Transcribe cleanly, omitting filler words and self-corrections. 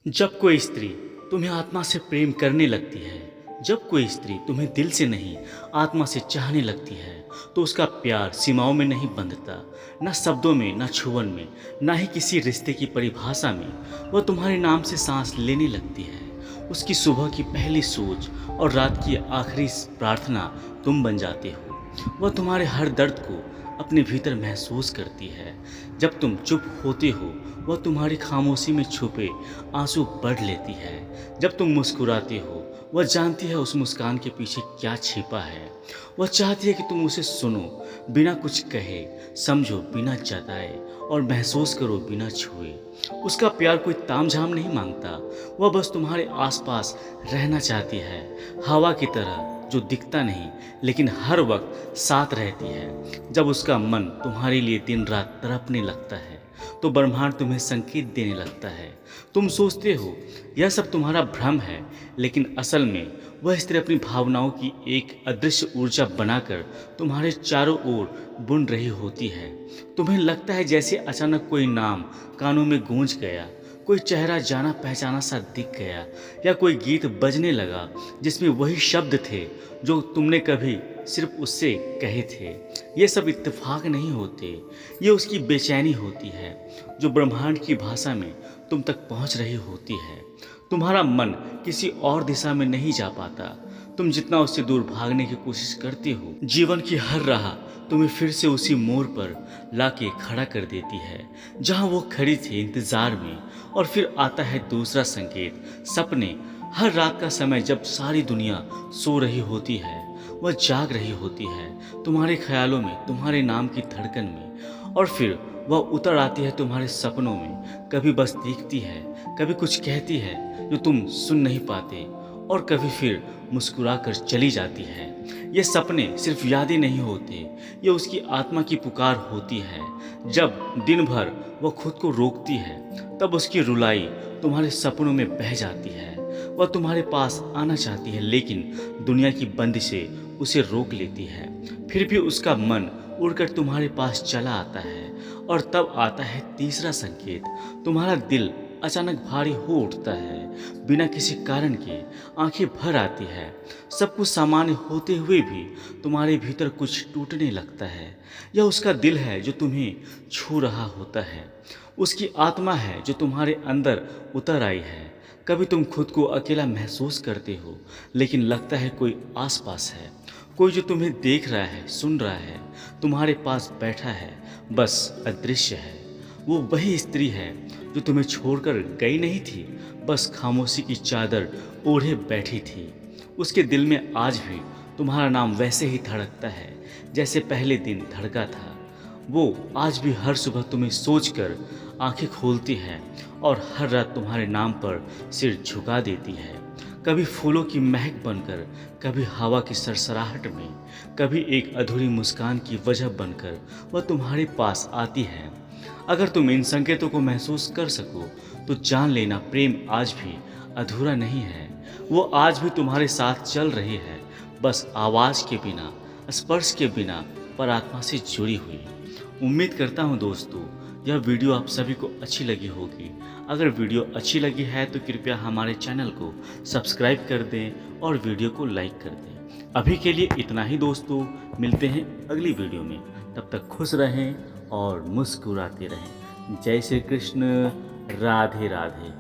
जब कोई स्त्री तुम्हें आत्मा से प्रेम करने लगती है, जब कोई स्त्री तुम्हें दिल से नहीं आत्मा से चाहने लगती है, तो उसका प्यार सीमाओं में नहीं बंधता, न शब्दों में, न छुअन में, न ही किसी रिश्ते की परिभाषा में। वह तुम्हारे नाम से सांस लेने लगती है। उसकी सुबह की पहली सोच और रात की आखिरी प्रार्थना तुम बन जाते हो। वह तुम्हारे हर दर्द को अपने भीतर महसूस करती है। जब तुम चुप होते हो, वह तुम्हारी खामोशी में छुपे आंसू पढ़ लेती है। जब तुम मुस्कुराते हो, वह जानती है उस मुस्कान के पीछे क्या छिपा है। वह चाहती है कि तुम उसे सुनो बिना कुछ कहे, समझो बिना जताए और महसूस करो बिना छुए। उसका प्यार कोई तामझाम नहीं मांगता, वह बस तुम्हारे आसपास रहना चाहती है, हवा की तरह जो दिखता नहीं लेकिन हर वक्त साथ रहती है। जब उसका मन तुम्हारे लिए दिन रात तड़पने लगता है, तो ब्रह्मांड तुम्हें संकेत देने लगता है। तुम सोचते हो यह सब तुम्हारा भ्रम है, लेकिन असल में वह स्त्री अपनी भावनाओं की एक अदृश्य ऊर्जा बनाकर तुम्हारे चारों ओर बुन रही होती है। तुम्हें लगता है जैसे अचानक कोई नाम कानों में गूंज गया, कोई चेहरा जाना पहचाना सा दिख गया, या कोई गीत बजने लगा जिसमें वही शब्द थे जो तुमने कभी सिर्फ उससे कहे थे। ये सब इत्तेफाक नहीं होते, ये उसकी बेचैनी होती है जो ब्रह्मांड की भाषा में तुम तक पहुंच रही होती है। तुम्हारा मन किसी और दिशा में नहीं जा पाता। तुम जितना उससे दूर भागने की कोशिश करते हो, जीवन की हर राह तुम्हें फिर से उसी मोड़ पर लाके खड़ा कर देती है जहां वो खड़ी थी इंतजार में। और फिर आता है दूसरा संकेत, सपने। हर रात का समय जब सारी दुनिया सो रही होती है, वह जाग रही होती है तुम्हारे ख्यालों में, तुम्हारे नाम की धड़कन में। और फिर वह उतर आती है तुम्हारे सपनों में। कभी बस दिखती है, कभी कुछ कहती है जो तुम सुन नहीं पाते, और कभी फिर मुस्कुरा कर चली जाती है। ये सपने सिर्फ यादें नहीं होते, ये उसकी आत्मा की पुकार होती है। जब दिन भर वह खुद को रोकती है, तब उसकी रुलाई तुम्हारे सपनों में बह जाती है। वह तुम्हारे पास आना चाहती है, लेकिन दुनिया की बंदिशें उसे रोक लेती है। फिर भी उसका मन उड़कर तुम्हारे पास चला आता है। और तब आता है तीसरा संकेत, तुम्हारा दिल अचानक भारी हो उठता है बिना किसी कारण के। आंखें भर आती है, सब कुछ सामान्य होते हुए भी तुम्हारे भीतर कुछ टूटने लगता है। यह उसका दिल है जो तुम्हें छू रहा होता है, उसकी आत्मा है जो तुम्हारे अंदर उतर आई है। कभी तुम खुद को अकेला महसूस करते हो, लेकिन लगता है कोई आसपास है, कोई जो तुम्हें देख रहा है, सुन रहा है, तुम्हारे पास बैठा है, बस अदृश्य है। वो वही स्त्री है जो तुम्हें छोड़कर गई नहीं थी, बस खामोशी की चादर ओढ़े बैठी थी। उसके दिल में आज भी तुम्हारा नाम वैसे ही धड़कता है जैसे पहले दिन धड़का था। वो आज भी हर सुबह तुम्हें सोचकर आंखें खोलती है और हर रात तुम्हारे नाम पर सिर झुका देती है। कभी फूलों की महक बनकर, कभी हवा की सरसराहट में, कभी एक अधूरी मुस्कान की वजह बनकर वह तुम्हारे पास आती है। अगर तुम इन संकेतों को महसूस कर सको, तो जान लेना प्रेम आज भी अधूरा नहीं है। वो आज भी तुम्हारे साथ चल रही है, बस आवाज़ के बिना, स्पर्श के बिना, पर आत्मा से जुड़ी हुई। उम्मीद करता हूँ दोस्तों, यह वीडियो आप सभी को अच्छी लगी होगी। अगर वीडियो अच्छी लगी है तो कृपया हमारे चैनल को सब्सक्राइब कर दें और वीडियो को लाइक कर दें। अभी के लिए इतना ही दोस्तों, मिलते हैं अगली वीडियो में। तब तक खुश रहें और मुस्कुराते रहें। जय श्री कृष्ण, राधे राधे।